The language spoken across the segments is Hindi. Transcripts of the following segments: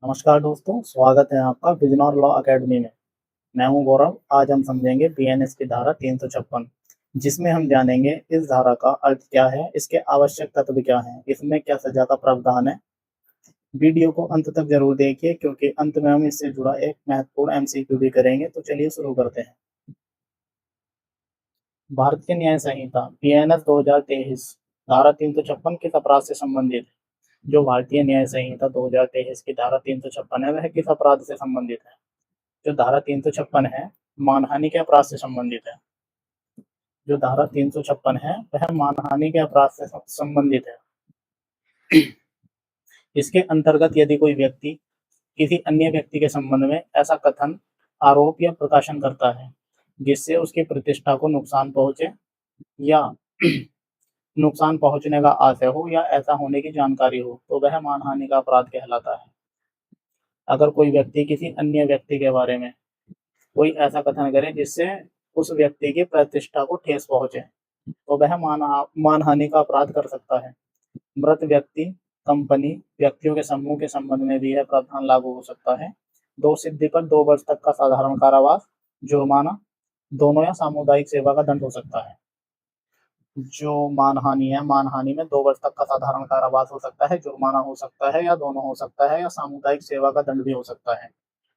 नमस्कार दोस्तों, स्वागत है आपका बिजनौर लॉ अकेडमी में। मैं हूं गौरव। आज हम समझेंगे बीएनएस की धारा 356, जिसमें हम जानेंगे इस धारा का अर्थ क्या है, इसके आवश्यक तत्व क्या हैं, इसमें क्या सजा का प्रावधान है। वीडियो को अंत तक जरूर देखिए, क्योंकि अंत में हम इससे जुड़ा एक महत्वपूर्ण एमसीक्यू भी करेंगे। तो चलिए शुरू करते हैं। भारतीय न्याय संहिता बीएनएस 2023 धारा 356 किस अपराध से संबंधित है। जो भारतीय न्याय संहिता 2023 की धारा 356 है, वह किस अपराध से संबंधित है। जो धारा 356 है, मानहानि के अपराध से संबंधित है। जो धारा 356 है, वह मानहानि के अपराध से संबंधित है। इसके अंतर्गत यदि कोई व्यक्ति किसी अन्य व्यक्ति के संबंध में ऐसा कथन, आरोप या प्रकाशन करता है जिससे उसकी प्रतिष्ठा को नुकसान पहुंचे या नुकसान पहुंचने का आशय हो या ऐसा होने की जानकारी हो, तो वह मानहानि का अपराध कहलाता है। अगर कोई व्यक्ति किसी अन्य व्यक्ति के बारे में कोई ऐसा कथन करे जिससे उस व्यक्ति की प्रतिष्ठा को ठेस पहुंचे, तो वह मानहानि का अपराध कर सकता है। मृत व्यक्ति, कंपनी, व्यक्तियों के समूह के संबंध में भी यह प्रावधान लागू हो सकता है। दोष सिद्धि पर 2 वर्ष तक का साधारण कारावास, जुर्माना, दोनों या सामुदायिक सेवा का दंड हो सकता है। जो मानहानि है, मानहानि में 2 वर्ष तक का साधारण कारावास हो सकता है, जुर्माना हो सकता है, या दोनों हो सकता है, या सामुदायिक सेवा का दंड भी हो सकता है।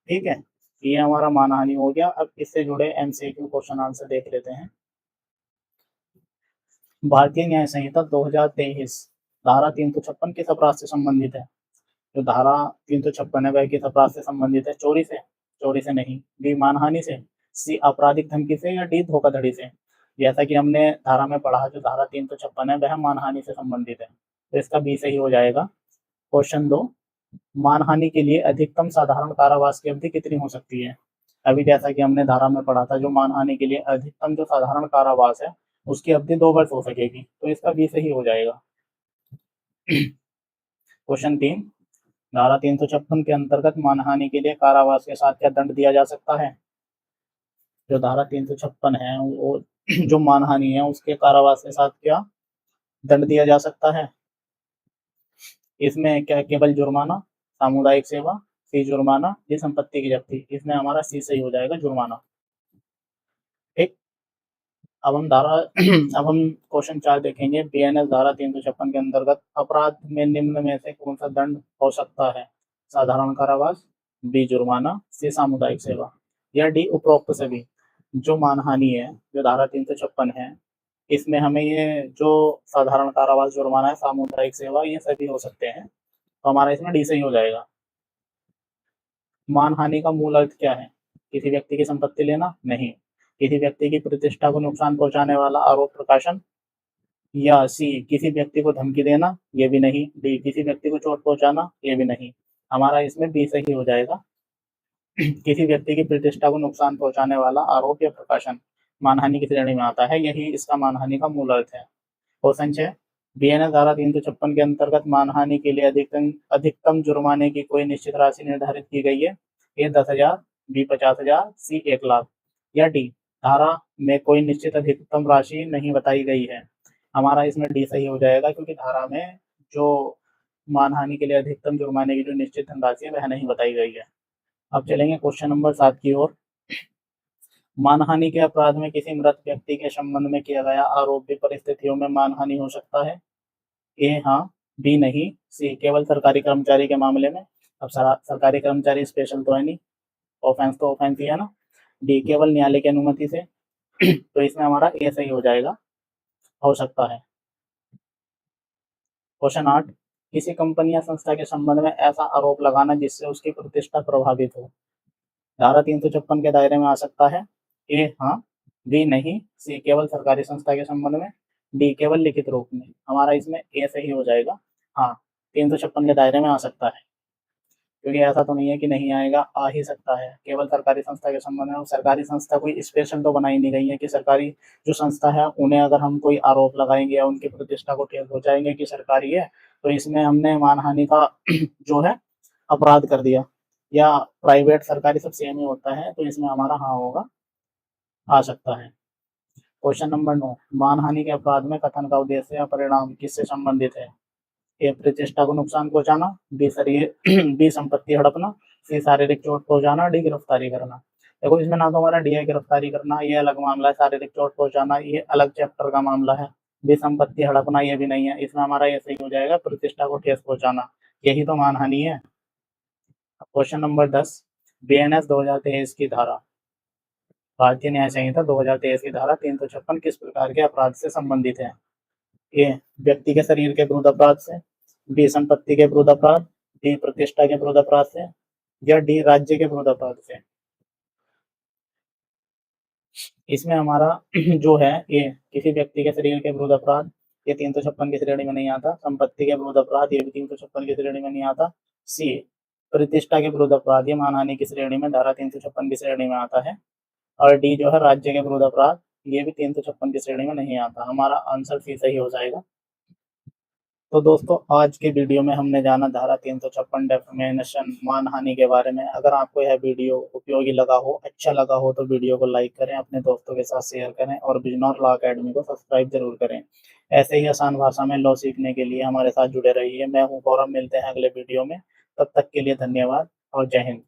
ठीक है, ये हमारा मानहानि हो गया। अब इससे जुड़े एमसीक्यू क्वेश्चन आंसर देख लेते हैं। भारतीय न्याय संहिता 2023 धारा 356 किस अपराध से संबंधित है। जो धारा 356 है, वह किस अपराध से संबंधित है। चोरी से, चोरी से नहीं। बी मानहानि से, सी आपराधिक धमकी से, या डी धोखाधड़ी से। जैसा कि हमने धारा में पढ़ा, जो धारा 356 है वह मानहानि से संबंधित है, तो इसका बी सही हो जाएगा। क्वेश्चन 2, मानहानि के लिए अधिकतम साधारण कारावास की अवधि कितनी हो सकती है। अभी जैसा कि हमने धारा में पढ़ा था, जो मानहानि के लिए अधिकतम जो साधारण कारावास है उसकी अवधि 2 वर्ष हो सकेगी, तो इसका बी सही हो जाएगा। क्वेश्चन 3, धारा 356 के अंतर्गत मानहानि के लिए कारावास के साथ क्या दंड दिया जा सकता है। जो धारा 356 है वो जो मानहानि है उसके कारावास के साथ क्या दंड दिया जा सकता है। इसमें क्या केवल जुर्माना, सामुदायिक सेवा, सी जुर्माना, ये संपत्ति की जब्ती। इसमें हमारा सी सही हो जाएगा, जुर्माना। ठीक, अब हम धारा अब हम क्वेश्चन 4 देखेंगे। बीएनएस धारा 356 के अंतर्गत अपराध में निम्न में से कौन सा दंड हो सकता है। साधारण कारावास, बी जुर्माना, सी सामुदायिक सेवा, या डी उपरोक्त सभी। जो मानहानि है, जो धारा 356 है, इसमें हमें ये जो साधारण कारावास, जुर्माना है, सामुदायिक सेवा, ये सभी हो सकते हैं, तो हमारा इसमें डी सही हो जाएगा। मानहानि का मूल अर्थ क्या है। किसी व्यक्ति की संपत्ति लेना, नहीं। किसी व्यक्ति की प्रतिष्ठा को नुकसान पहुंचाने वाला आरोप प्रकाशन, या सी किसी व्यक्ति को धमकी देना, ये भी नहीं। डी किसी व्यक्ति को चोट पहुंचाना, ये भी नहीं। हमारा इसमें बी सही हो जाएगा। किसी व्यक्ति की प्रतिष्ठा को नुकसान पहुंचाने वाला आरोप या प्रकाशन मानहानि की श्रेणी में आता है, यही इसका मानहानि का मूल अर्थ है। क्वेश्चन 6, बीएनएस धारा 356 के अंतर्गत मानहानि के लिए अधिकतम अधिकतम जुर्माने की कोई निश्चित राशि निर्धारित की गई है। ए 10,000, बी 50,000, सी 1,00,000, या डी धारा में कोई निश्चित अधिकतम राशि नहीं बताई गई है। हमारा इसमें डी सही हो जाएगा, क्योंकि धारा में जो मानहानि के लिए अधिकतम जुर्माने की जो निश्चित धनराशि है वह नहीं बताई गई है। अब चलेंगे क्वेश्चन नंबर 7 की ओर। मानहानि के अपराध में किसी मृत व्यक्ति के संबंध में किया गया आरोप भी परिस्थितियों में मानहानि हो सकता है। ए हाँ, बी नहीं, सी केवल सरकारी कर्मचारी के मामले में। अब सरकारी कर्मचारी स्पेशल तो है नहीं, ऑफेंस तो ऑफेंस ही है ना। डी केवल न्यायालय की अनुमति से। तो इसमें हमारा ए सही हो जाएगा, हो सकता है। क्वेश्चन 8, किसी कंपनी या संस्था के संबंध में ऐसा आरोप लगाना जिससे उसकी प्रतिष्ठा प्रभावित हो, धारा 356 के दायरे में आ सकता है। ए हाँ, बी नहीं, सी केवल सरकारी संस्था के संबंध में, डी केवल लिखित रूप में। हमारा इसमें ए सही हो जाएगा। हाँ, 356 के दायरे में आ सकता है, क्योंकि ऐसा तो नहीं है कि नहीं आएगा, आ ही सकता है। केवल सरकारी संस्था के संबंध में, सरकारी संस्था कोई स्पेशल तो बनाई नहीं गई है कि सरकारी जो संस्था है उन्हें अगर हम कोई आरोप लगाएंगे या उनकी प्रतिष्ठा को ठेस पहुंचाएंगे कि सरकारी है, तो इसमें हमने मानहानि का जो है अपराध कर दिया। या प्राइवेट सरकारी सब सेम ही होता है, तो इसमें हमारा हाँ होगा, आ सकता है। क्वेश्चन नंबर 9, मानहानि के अपराध में कथन का उद्देश्य या परिणाम किससे संबंधित है। ए प्रतिष्ठा को नुकसान पहुंचाना, बी शरीर बी संपत्ति हड़पना, सी शारीरिक चोट पहुंचाना, डी गिरफ्तारी करना। देखो इसमें ना तो हमारा डी है गिरफ्तारी करना, ये अलग मामला है, शारीरिक चोट पहुंचाना ये अलग चैप्टर का मामला है, बी संपत्ति हड़पना ये भी नहीं है, इसमें हमारा ये सही हो जाएगा प्रतिष्ठा को ठेस पहुंचाना, यही तो मानहानि है। क्वेश्चन नंबर 10, बीएनएस 2023 की धारा, भारतीय न्याय संहिता 2023 की धारा 356 किस प्रकार के अपराध से संबंधित है? ए व्यक्ति के शरीर के विरुद्ध अपराध से, बी संपत्ति के विरुद्ध अपराध, डी प्रतिष्ठा के विरुद्ध अपराध से, या डी राज्य के विरुद्ध अपराध से। इसमें हमारा जो है ए किसी व्यक्ति के शरीर के विरुद्ध अपराध, ये 356 की श्रेणी में नहीं आता, संपत्ति के विरुद्ध अपराध ये भी 356 की श्रेणी में नहीं आता, सी प्रतिष्ठा के विरुद्ध अपराध ये मानहानि की श्रेणी में धारा 356 की श्रेणी में आता है, और डी जो है राज्य के विरुद्ध अपराध ये भी 356 की श्रेणी में नहीं आता। हमारा आंसर सी सही हो जाएगा। तो दोस्तों आज के वीडियो में हमने जाना धारा 356 डेफिनेशन मानहानि के बारे में। अगर आपको यह वीडियो उपयोगी लगा हो, अच्छा लगा हो तो वीडियो को लाइक करें, अपने दोस्तों के साथ शेयर करें और बिजनौर लॉ अकेडमी को सब्सक्राइब जरूर करें। ऐसे ही आसान भाषा में लॉ सीखने के लिए हमारे साथ जुड़े रहिए। मैं हूँ गौरव, मिलते हैं अगले वीडियो में, तब तक के लिए धन्यवाद और जय हिंद।